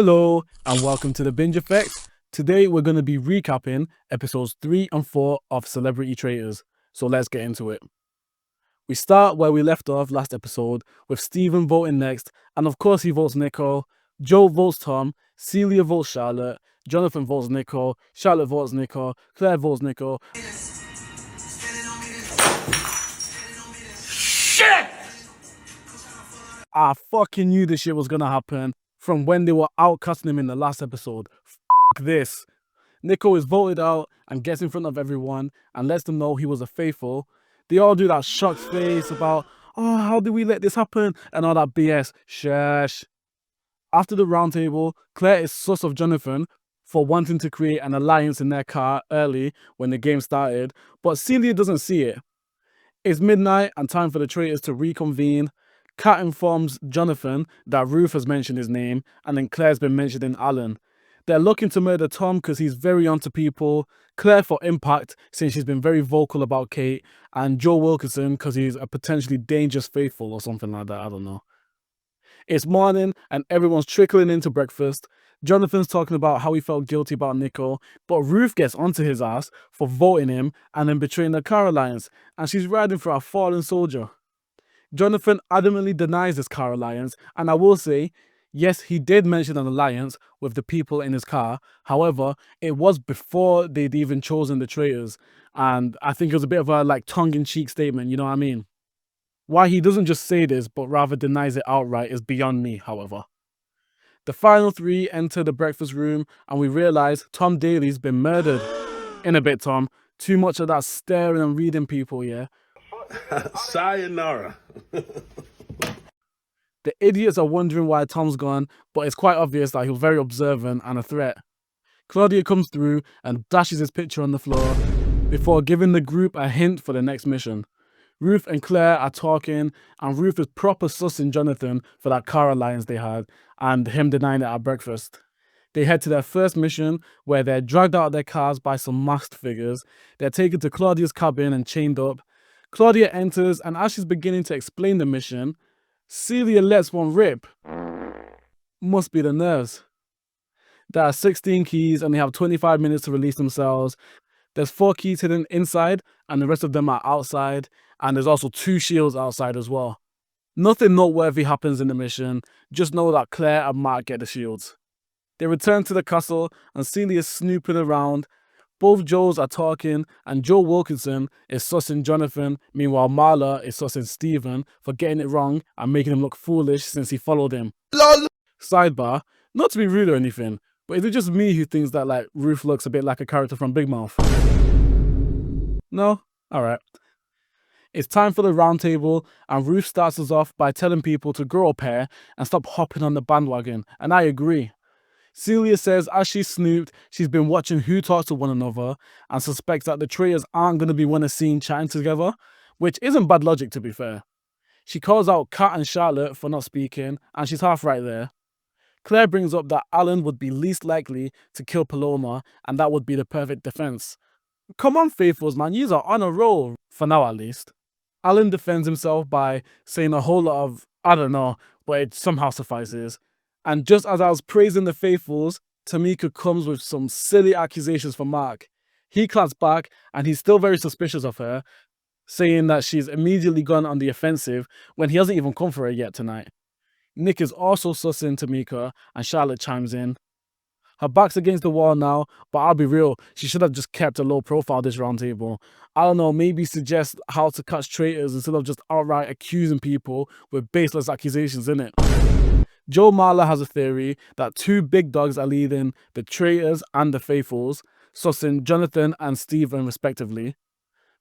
Hello and welcome to the Binge Effect. Today we're going to be recapping episodes 3 and 4 of Celebrity Traitors. So let's get into it. We start where we left off last episode with Steven voting next, and of course he votes Nico. Joe votes Tom, Celia votes Charlotte, Jonathan votes Nico, Charlotte votes Nico, Claire votes Nico. Shit! I fucking knew this shit was gonna happen from when they were outcasting him in the last episode. F this. Nico is voted out and gets in front of everyone and lets them know he was a faithful. They all do that shocked face about, oh, how did we let this happen? And all that BS. Shush. After the roundtable, Claire is sus of Jonathan for wanting to create an alliance in their car early when the game started, but Celia doesn't see it. It's midnight and time for the traitors to reconvene. Kat informs Jonathan that Ruth has mentioned his name, and then Claire's been mentioning Alan. They're looking to murder Tom because he's very onto people, Claire for impact since she's been very vocal about Kate, and Joe Wilkinson because he's a potentially dangerous faithful or something like that, I don't know. It's morning and everyone's trickling into breakfast. Jonathan's talking about how he felt guilty about Nico, but Ruth gets onto his ass for voting him and then betraying the car alliance, and she's riding for a fallen soldier. Jonathan adamantly denies this car alliance, and I will say, yes, he did mention an alliance with the people in his car. However, it was before they'd even chosen the traitors, and I think it was a bit of a tongue-in-cheek statement, you know what I mean? Why he doesn't just say this, but rather denies it outright is beyond me, however. The final three enter the breakfast room, and we realise Tom Daly's been murdered. In a bit, Tom. Too much of that staring and reading people, yeah? Sayonara. The idiots are wondering why Tom's gone, but it's quite obvious that he was very observant and a threat. Claudia comes through and dashes his picture on the floor before giving the group a hint for the next mission. Ruth and Claire are talking, and Ruth is proper sussing Jonathan for that car alliance they had, and him denying it at breakfast. They head to their first mission, where they're dragged out of their cars by some masked figures. They're taken to Claudia's cabin and chained up. Claudia enters, and as she's beginning to explain the mission, Celia lets one rip. Must be the nerves. There are 16 keys, and they have 25 minutes to release themselves. There's 4 keys hidden inside, and the rest of them are outside, and there's also 2 shields outside as well. Nothing noteworthy happens in the mission, just know that Claire and Mark get the shields. They return to the castle, and Celia's snooping around. Both Joes are talking, and Joe Wilkinson is sussing Jonathan, meanwhile Marla is sussing Steven for getting it wrong and making him look foolish since he followed him. LOL. Sidebar, not to be rude or anything, but is it just me who thinks that Ruth looks a bit like a character from Big Mouth? No? Alright. It's time for the round table, and Ruth starts us off by telling people to grow a pair and stop hopping on the bandwagon, and I agree. Celia says as she snooped, she's been watching who talks to one another and suspects that the traitors aren't going to be one of seen chatting together, which isn't bad logic to be fair. She calls out Kat and Charlotte for not speaking, and she's half right there. Claire brings up that Alan would be least likely to kill Paloma, and that would be the perfect defense. Come on, faithfuls, man, yous are on a roll, for now at least. Alan defends himself by saying a whole lot of, I don't know, but it somehow suffices. And just as I was praising the faithfuls, Tamika comes with some silly accusations for Mark. He claps back, and he's still very suspicious of her, saying that she's immediately gone on the offensive when he hasn't even come for her yet tonight. Nick is also sussing Tamika, and Charlotte chimes in. Her back's against the wall now, but I'll be real, she should have just kept a low profile this roundtable. I don't know, maybe suggest how to catch traitors instead of just outright accusing people with baseless accusations, innit? Joe Marla has a theory that 2 big dogs are leading the traitors and the faithfuls, sussing Jonathan and Steven respectively.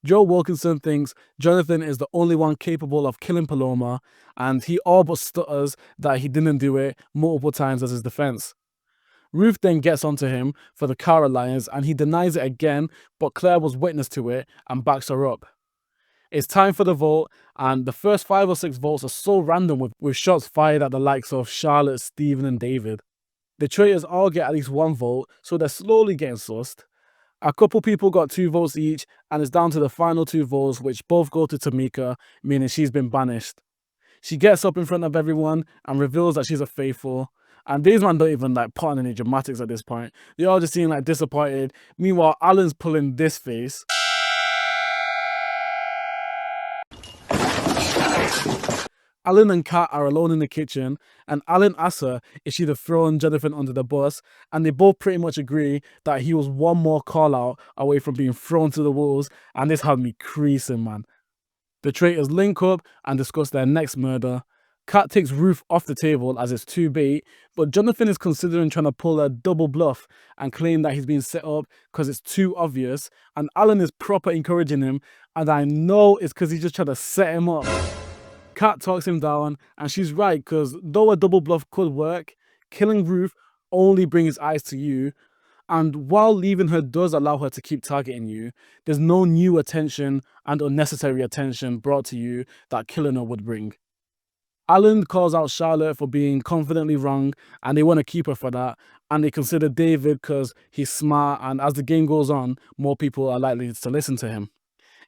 Joe Wilkinson thinks Jonathan is the only one capable of killing Paloma, and he all but stutters that he didn't do it multiple times as his defense. Ruth then gets onto him for the car alliance, and he denies it again, but Claire was witness to it and backs her up. It's time for the vote, and the first 5 or 6 votes are so random with shots fired at the likes of Charlotte, Steven and David. The traitors all get at least 1 vote, so they're slowly getting sussed. A couple people got 2 votes each, and it's down to the final 2 votes, which both go to Tamika, meaning she's been banished. She gets up in front of everyone and reveals that she's a faithful, And these man don't even like put on any dramatics at this point. They all just seem like disappointed. Meanwhile, Alan's pulling this face. Alan and Kat are alone in the kitchen, and Alan asks her if she'd have thrown Jonathan under the bus, and they both pretty much agree that he was one more call out away from being thrown to the wolves, and this had me creasing, man. The traitors link up and discuss their next murder. Kat takes Ruth off the table as it's too bait, but Jonathan is considering trying to pull a double bluff and claim that he's being set up because it's too obvious, and Alan is proper encouraging him, and I know it's because he's just trying to set him up. Kat talks him down, and she's right, because though a double bluff could work, killing Ruth only brings eyes to you, and while leaving her does allow her to keep targeting you, there's no new attention and unnecessary attention brought to you that killing her would bring. Alan calls out Charlotte for being confidently wrong, and they want to keep her for that, and they consider David because he's smart, and as the game goes on, more people are likely to listen to him.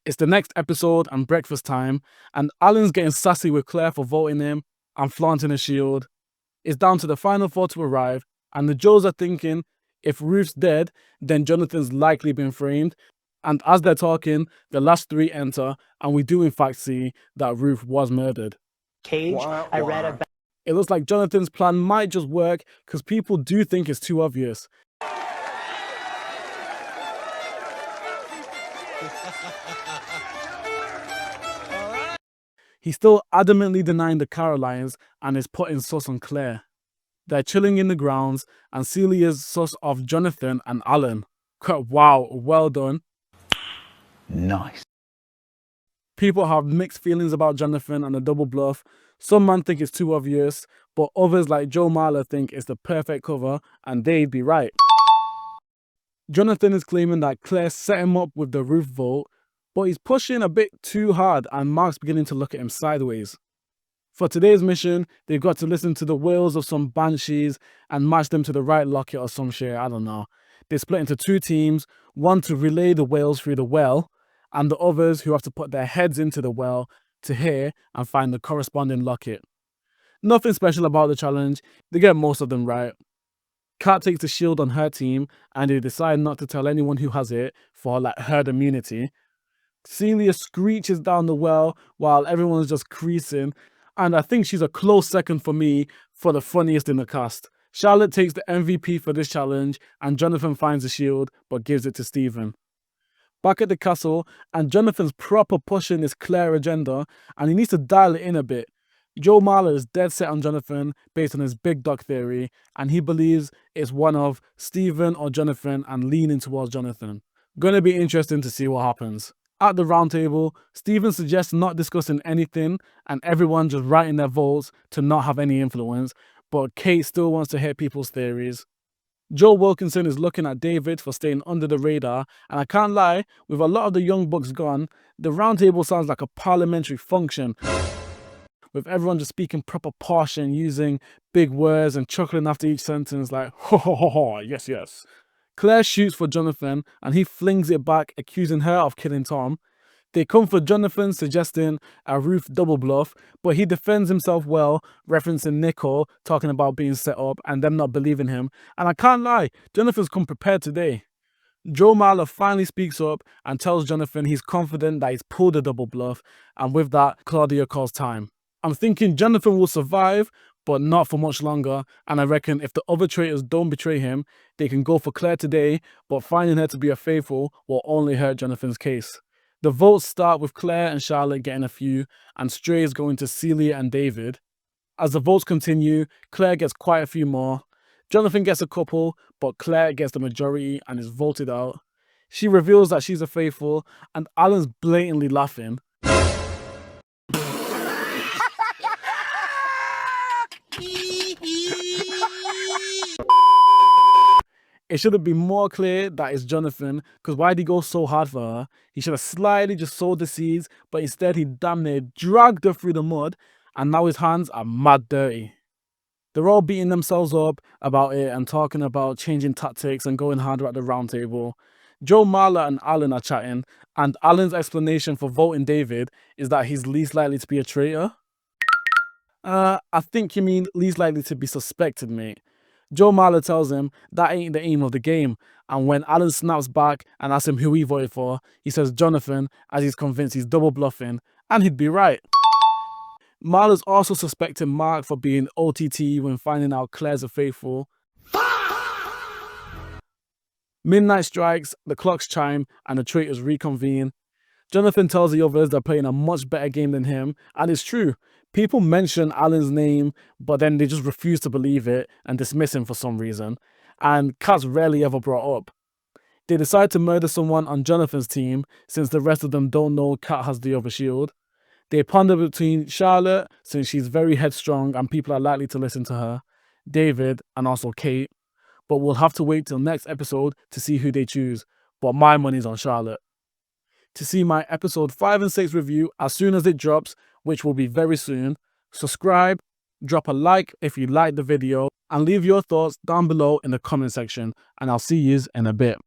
It's the next episode and breakfast time, and Alan's getting sassy with Claire for voting him and flaunting a shield. It's down to the final four to arrive, and the Joes are thinking if Ruth's dead, then Jonathan's likely been framed. And as they're talking, the last three enter, and we do in fact see that Ruth was murdered. I read about. It looks like Jonathan's plan might just work because people do think it's too obvious. He's still adamantly denying the Carolines and is putting sus on Claire. They're chilling in the grounds, and Celia's sus of Jonathan and Alan. Wow, well done. Nice. People have mixed feelings about Jonathan and the double bluff. Some men think it's too obvious, but others like Joe Marler think it's the perfect cover, and they'd be right. Jonathan is claiming that Claire set him up with the Ruth vote, but he's pushing a bit too hard, and Mark's beginning to look at him sideways. For today's mission, they've got to listen to the wails of some banshees and match them to the right locket or some shit, I don't know. They split into two teams, one to relay the wails through the well, and the others who have to put their heads into the well to hear and find the corresponding locket. Nothing special about the challenge, they get most of them right. Kat takes the shield on her team, and they decide not to tell anyone who has it for like herd immunity. Celia screeches down the well while everyone's just creasing, and I think she's a close second for me for the funniest in the cast. Charlotte takes the MVP for this challenge, and Jonathan finds the shield but gives it to Stephen. Back at the castle, and Jonathan's proper pushing his Claire agenda, and he needs to dial it in a bit. Joe Marler is dead set on Jonathan based on his big dog theory, and he believes it's one of Stephen or Jonathan and leaning towards Jonathan. Gonna be interesting to see what happens. At the round table, Stephen suggests not discussing anything and everyone just writing their votes to not have any influence, but Kate still wants to hear people's theories. Joe Wilkinson is looking at David for staying under the radar, and I can't lie, with a lot of the young bucks gone, the round table sounds like a parliamentary function, with everyone just speaking proper posh and using big words and chuckling after each sentence like, ho ho ho ho, yes yes. Claire shoots for Jonathan and he flings it back, accusing her of killing Tom. They come for Jonathan, suggesting a Ruth double bluff, but he defends himself well, referencing Nicole talking about being set up and them not believing him. And I can't lie, Jonathan's come prepared today. Joe Marler finally speaks up and tells Jonathan he's confident that he's pulled a double bluff, and with that, Claudia calls time. I'm thinking Jonathan will survive, but not for much longer, and I reckon if the other traitors don't betray him, they can go for Claire today, but finding her to be a faithful will only hurt Jonathan's case. The votes start with Claire and Charlotte getting a few, and strays going to Celia and David. As the votes continue, Claire gets quite a few more. Jonathan gets a couple, but Claire gets the majority and is voted out. She reveals that she's a faithful, and Alan's blatantly laughing. It should have been more clear that it's Jonathan, because why'd he go so hard for her? He should have slightly just sowed the seeds, but instead he damn near dragged her through the mud, and now his hands are mad dirty. They're all beating themselves up about it and talking about changing tactics and going harder at the round table. Joe Marler and Alan are chatting, and Alan's explanation for voting David is that he's least likely to be a traitor. I think you mean least likely to be suspected, mate. Joe Marler tells him that ain't the aim of the game, and when Alan snaps back and asks him who he voted for, he says Jonathan, as he's convinced he's double bluffing, and he'd be right. Marler's also suspecting Mark for being OTT when finding out Claire's a faithful. Midnight strikes, the clocks chime, and the traitors reconvene. Jonathan tells the others they're playing a much better game than him, and it's true. People mention Alan's name, but then they just refuse to believe it and dismiss him for some reason, and Kat's rarely ever brought up. They decide to murder someone on Jonathan's team, since the rest of them don't know Kat has the other shield. They ponder between Charlotte, since she's very headstrong and people are likely to listen to her, David, and also Kate, but we'll have to wait till next episode to see who they choose, but my money's on Charlotte. To see my episode 5 and 6 review as soon as it drops, which will be very soon, subscribe, drop a like if you liked the video, and leave your thoughts down below in the comment section, and I'll see yous in a bit.